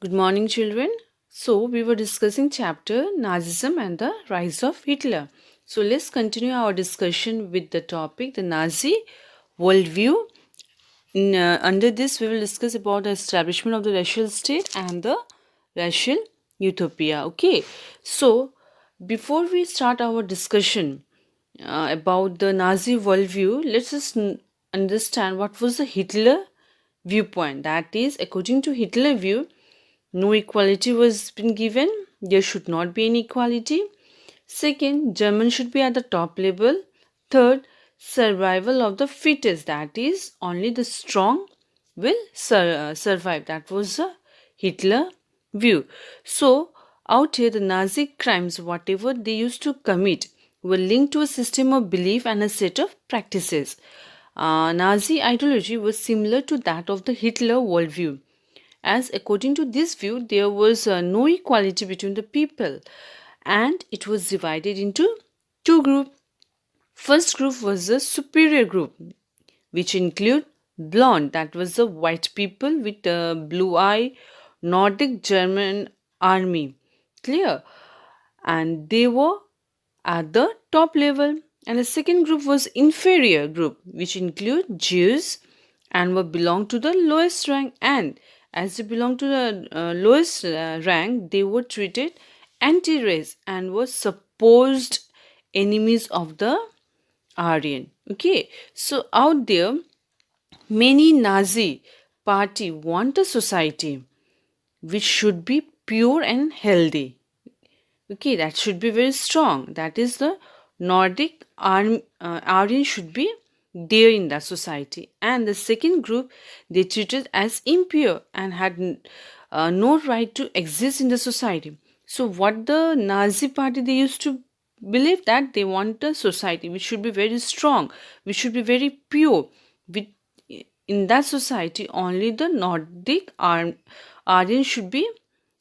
Good morning, children. So, we were discussing chapter Nazism and the rise of Hitler. So, let's continue our discussion with the topic the Nazi worldview. Under this, we will discuss about the establishment of the racial state and the racial utopia. Okay, so before we start our discussion about the Nazi worldview, let's just understand what was the Hitler viewpoint. That is, according to Hitler view, no equality was been given. There should not be any equality. Second, German should be at the top level. Third, survival of the fittest. That is, only the strong will survive. That was the Hitler view. So, out here, the Nazi crimes, whatever they used to commit, were linked to a system of belief and a set of practices. Nazi ideology was similar to that of the Hitler worldview, as according to this view there was no equality between the people, and it was divided into two groups. First group was the superior group, which include blonde, that was the white people with blue eye, Nordic German army. Clear? And they were at the top level. And the second group was inferior group, which include Jews and were belong to the lowest rank. And as they belong to the lowest rank, they were treated anti-race and were supposed enemies of the Aryan. Okay, so out there, many Nazi party want a society which should be pure and healthy. Okay, that should be very strong. That is the Nordic Aryan should be there in that society. And the second group, they treated as impure and had no right to exist in the society. So what the Nazi party, they used to believe that they want a society which should be very strong, which should be very pure. With, in that society, only the Nordic Aryan should be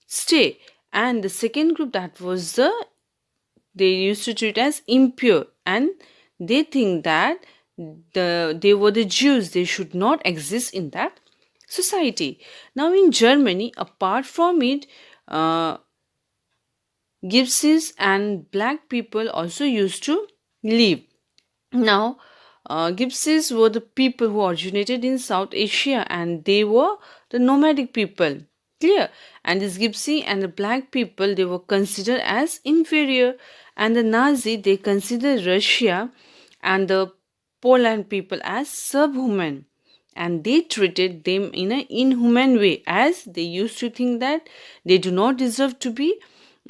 stay. And the second group, that was the they used to treat as impure, and they think that they were the Jews, they should not exist in that society. Now in Germany, apart from it, gypsies and black people also used to live. Now gypsies were the people who originated in South Asia, and they were the nomadic people. Clear? And this gypsy and the black people, they were considered as inferior, and the Nazi, they considered Russia and the Poland people as subhuman, and they treated them in an inhuman way, as they used to think that they do not deserve to be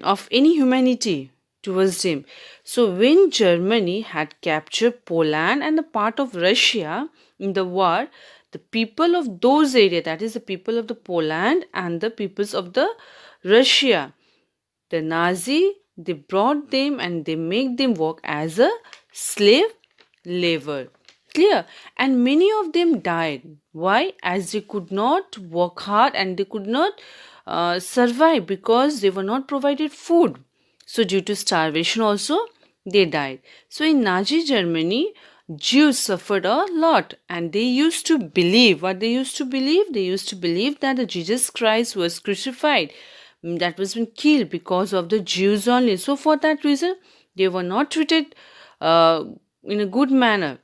of any humanity towards him. So when Germany had captured Poland and a part of Russia in the war, the people of those areas, that is the people of the Poland and the peoples of the Russia, the Nazi, they brought them and they make them work as a slave labor. Clear? And many of them died. Why? As they could not work hard and they could not survive because they were not provided food. So due to starvation also, they died. So in Nazi Germany, Jews suffered a lot, and they used to believe what they used to believe. They used to believe that the Jesus Christ was crucified, that was been killed because of the Jews only. So for that reason, they were not treated in a good manner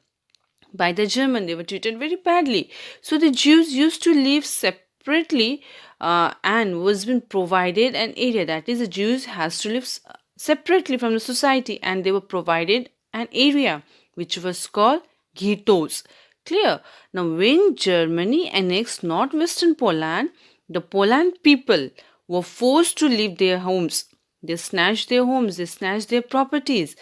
by the German. They were treated very badly. So the Jews used to live separately and was been provided an area, that is the Jews has to live separately from the society, and they were provided an area which was called ghettos. Clear? Now when Germany annexed northwestern Poland, the Poland people were forced to leave their homes. They snatched their homes, they snatched their properties,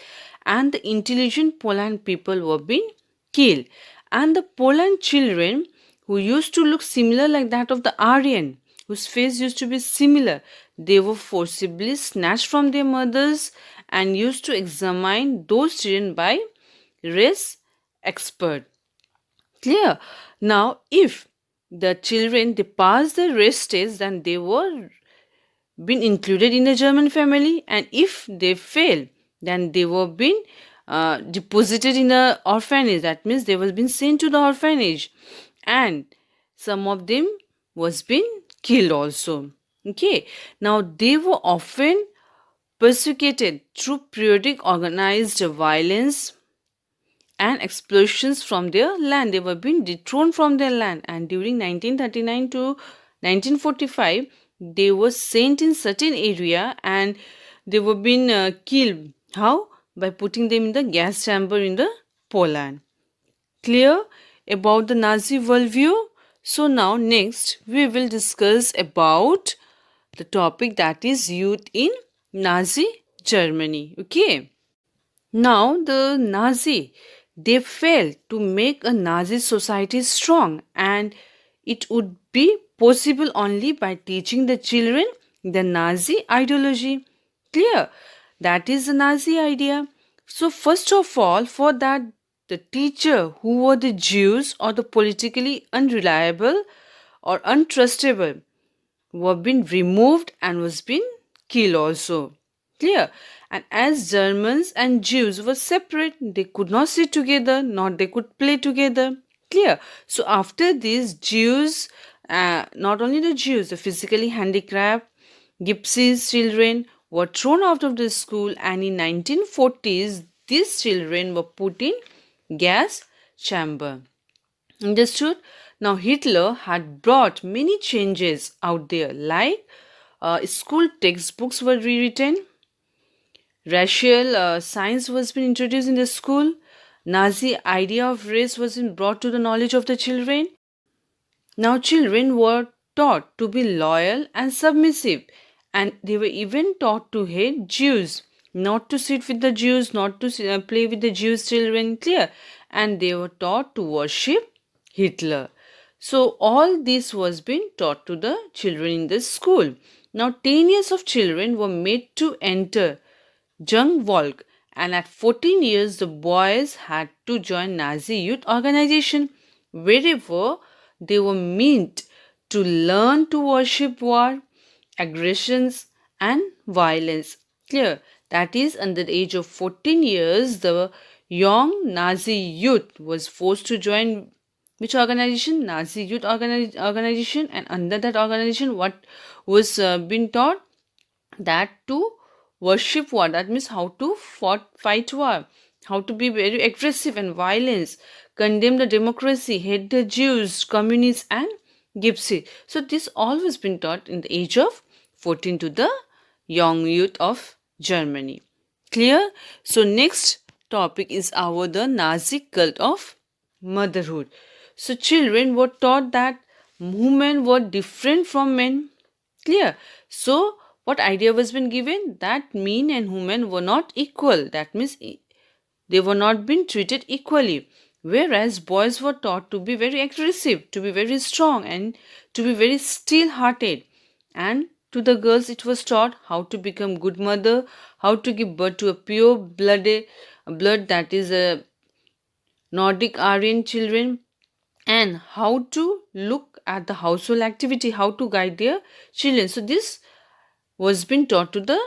and the intelligent Poland people were being killed. And the Poland children who used to look similar like that of the Aryan, whose face used to be similar, they were forcibly snatched from their mothers and used to examine those children by race expert. Clear? Now, if the children they passed the race test, then they were been included in the German family, and if they fail, then they were been deposited in the orphanage. That means they were been sent to the orphanage, and some of them was been killed also. Okay, now they were often persecuted through periodic organized violence and explosions from their land. They were being dethroned from their land, and during 1939 to 1945, they were sent in certain area and they were being killed. How? By putting them in the gas chamber in the Poland. Clear about the Nazi worldview? So now next we will discuss about the topic that is youth in Nazi Germany. Okay. Now, the Nazi, they failed to make a Nazi society strong, and it would be possible only by teaching the children the Nazi ideology. Clear? That is the Nazi idea. So, first of all, for that, the teacher who were the Jews or the politically unreliable or untrustable were being removed and was being killed also. Clear? And as Germans and Jews were separate, they could not sit together, nor they could play together. Clear? So after this, Jews, not only the Jews, the physically handicapped, gypsies children were thrown out of the school, and in 1940s, these children were put in gas chamber. Understood? Now, Hitler had brought many changes out there, like school textbooks were rewritten, racial science was being introduced in the school, Nazi idea of race was being brought to the knowledge of the children. Now, children were taught to be loyal and submissive, and they were even taught to hate Jews, not to sit with the Jews, not to play with the Jewish children, clear? And they were taught to worship Hitler. So, all this was being taught to the children in the school. Now, 10 years of children were made to enter Jung Volk, and at 14 years, the boys had to join Nazi youth organization, wherever they were meant to learn to worship war, aggressions, and violence. Clear? That is, under the age of 14 years, the young Nazi youth was forced to join which organization? Nazi youth organization, and under that organization, what was being taught? That to worship war, that means how to fight war, how to be very aggressive and violence, condemn the democracy, hate the Jews, communists, and gypsy. So this all was been taught in the age of 14 to the young youth of Germany. Clear? So next topic is our the Nazi cult of motherhood. So children were taught that women were different from men. Clear? So what idea was been given? That men and women were not equal. That means they were not being treated equally. Whereas boys were taught to be very aggressive, to be very strong, and to be very steel-hearted. And to the girls, it was taught how to become good mother, how to give birth to a pure blood that is a Nordic Aryan children, and how to look at the household activity, how to guide their children. So this was being taught to the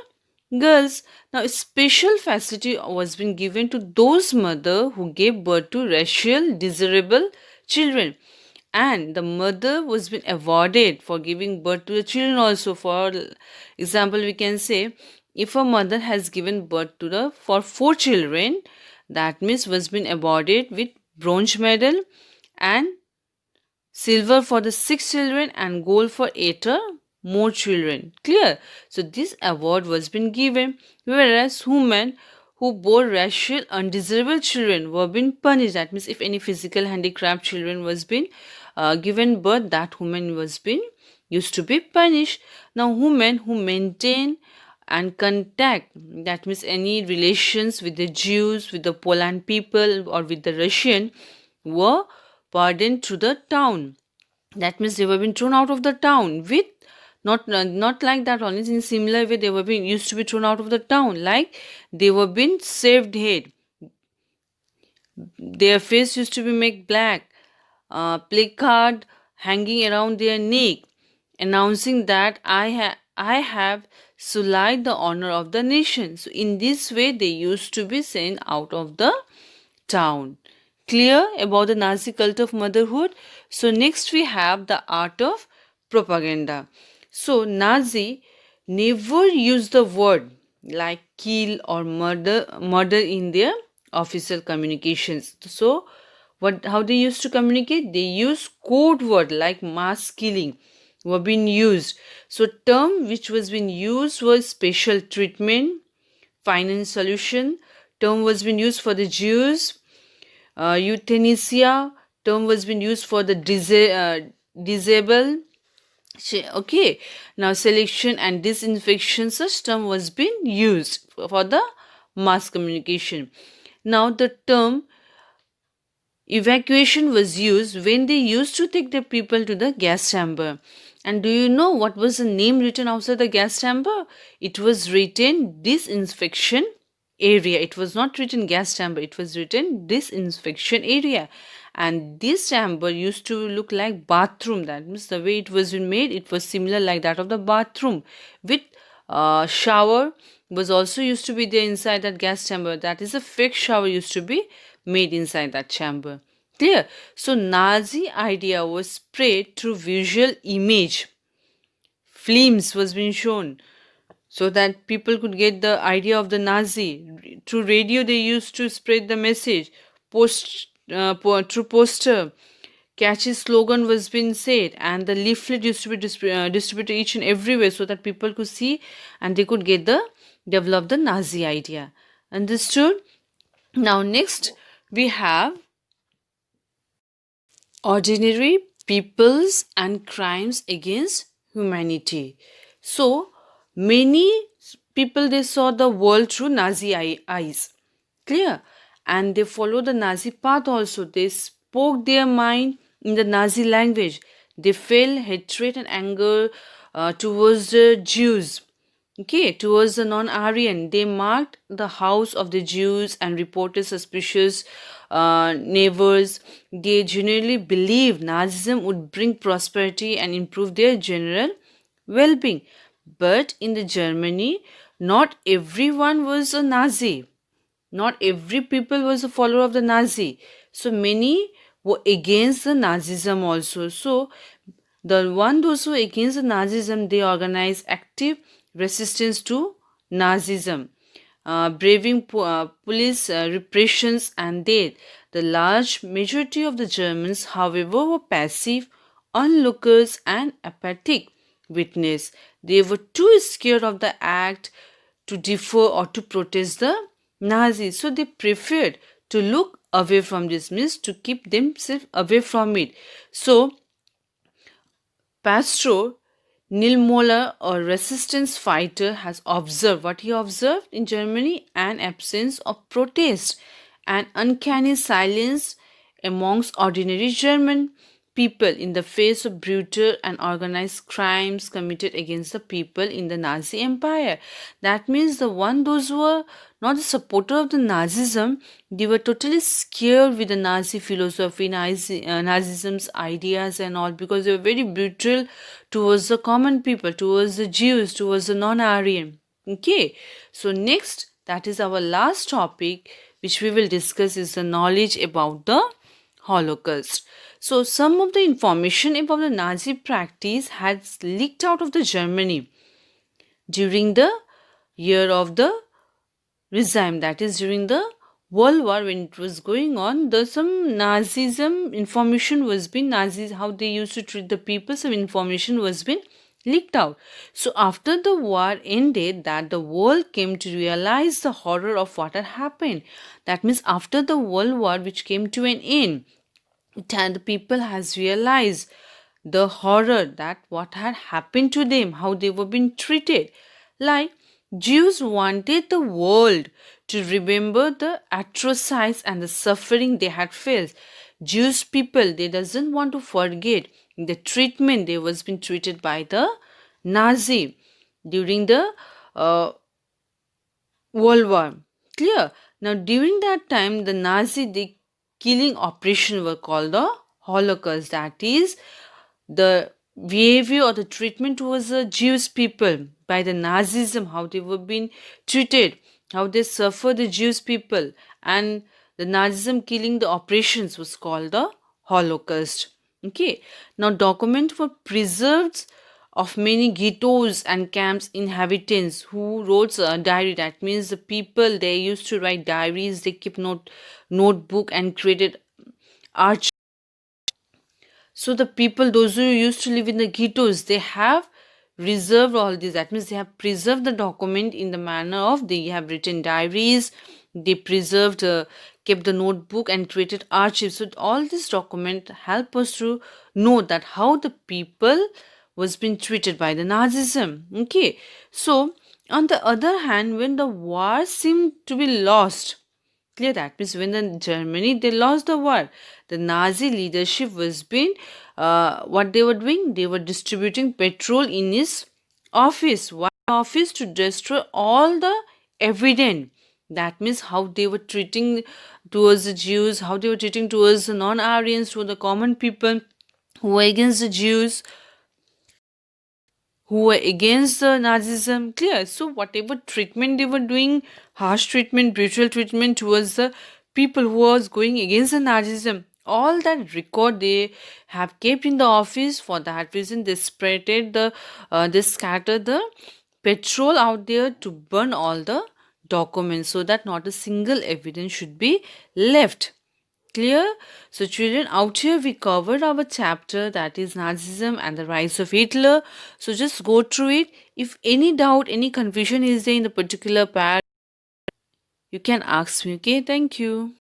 girls. Now, a special facility was being given to those mother who gave birth to racial desirable children, and the mother was being awarded for giving birth to the children also. For example, we can say if a mother has given birth to the for 4 children, that means was being awarded with bronze medal and silver for the 6 children and gold for 8 or more children. Clear? So this award was been given, whereas women who bore racial undesirable children were being punished. That means if any physical handicapped children was being given birth, that woman was being used to be punished. Now women who maintain and contact, that means any relations with the Jews, with the Poland people, or with the Russian, were pardoned to the town. That means they were being thrown out of the town with not like that only. In similar way, they were being used to be thrown out of the town, like they were being shaved head, their face used to be made black, placard hanging around their neck, announcing that I have sullied the honor of the nation. So in this way, they used to be sent out of the town. Clear about the Nazi cult of motherhood? So next we have the art of propaganda. So Nazi never used the word like kill or murder in their official communications. So what how they used to communicate? They use code word like mass killing were being used. So term which was being used was special treatment, finance solution. Term was being used for the Jews. Euthanasia term was being used for the disabled. Okay, now selection and disinfection system was being used for the mass communication. Now the term evacuation was used when they used to take the people to the gas chamber. And do you know what was the name written outside the gas chamber? It was written disinfection area. It was not written gas chamber, it was written disinfection area. And this chamber used to look like bathroom. That means the way it was made, it was similar like that of the bathroom with shower was also used to be there inside that gas chamber. That is a fake shower used to be made inside that chamber. Clear? So Nazi idea was spread through visual image. Films was being shown so that people could get the idea of the Nazi. Through radio, they used to spread the message. Through poster, catchy slogan was being said, and the leaflet used to be distributed each and everywhere so that people could see and they could get the develop the Nazi idea. Understood? Now next we have ordinary peoples and crimes against humanity. So many people they saw the world through Nazi eyes. Clear? And they follow the Nazi path also. They spoke their mind in the Nazi language. They felt hatred and anger towards the Jews. Okay, towards the non-Aryan, they marked the house of the Jews and reported suspicious neighbors. They genuinely believed Nazism would bring prosperity and improve their general well-being. But in the Germany, not everyone was a Nazi. Not every people was a follower of the Nazi. So many were against the Nazism also. So the one those who were against the Nazism, they organized active resistance to Nazism, braving police repressions and death. The large majority of the Germans, however, were passive, onlookers, and apathetic witness. They were too scared of the act to defer or to protest the Nazis, so they preferred to look away from this, means to keep themselves away from it. So Pastor Niemöller, a resistance fighter, has observed what he observed in Germany: an absence of protest, an uncanny silence amongst ordinary German people in the face of brutal and organized crimes committed against the people in the Nazi Empire. That means the one those who were not the supporter of the Nazism, they were totally scared with the Nazi philosophy, Nazism's ideas and all, because they were very brutal towards the common people, towards the Jews, towards the non-Aryan. Okay, so next, that is our last topic which we will discuss, is the knowledge about the Holocaust. So some of the information about the Nazi practice has leaked out of the Germany during the year of the regime, that is during the World War. When it was going on, the some Nazism information was being, Nazis how they used to treat the people, some information was being leaked out. So after the war ended, that the world came to realize the horror of what had happened. That means after the World War which came to an end, the people has realized the horror that what had happened to them, how they were being treated. Like Jews wanted the world to remember the atrocities and the suffering they had felt. Jewish people, they doesn't want to forget the treatment they was being treated by the Nazi during the World War. Clear? Now during that time, the Nazi killing operation were called the Holocaust. That is the behavior or the treatment towards the Jewish people by the Nazism, how they were being treated, how they suffered the Jewish people, and the Nazism killing the operations was called the Holocaust. Okay, now documents were preserved of many ghettos and camps inhabitants who wrote a diary. That means the people, they used to write diaries, they keep notebook and created arch. So the people, those who used to live in the ghettos, they have reserved all this. That means they have preserved the document in the manner of they have written diaries, they preserved, kept the notebook and created archives. So all this document help us to know that how the people was being treated by the Nazism. Okay, so on the other hand, when the war seemed to be lost, clear, that means when the Germany they lost the war, the Nazi leadership was being, what they were doing, they were distributing petrol in his office, one office, to destroy all the evidence. That means how they were treating towards the Jews, how they were treating towards the non-Aryans, to the common people who were against the Jews, who were against the Nazism. Clear. So whatever treatment they were doing, harsh treatment, brutal treatment towards the people who was going against the Nazism, all that record they have kept in the office. For that reason, they spreaded they scattered the petrol out there to burn all the documents so that not a single evidence should be left. Clear? So, children, out here we covered our chapter, that is Nazism and the rise of Hitler. So, just go through it. If any doubt, any confusion is there in the particular part, you can ask me. Okay, thank you.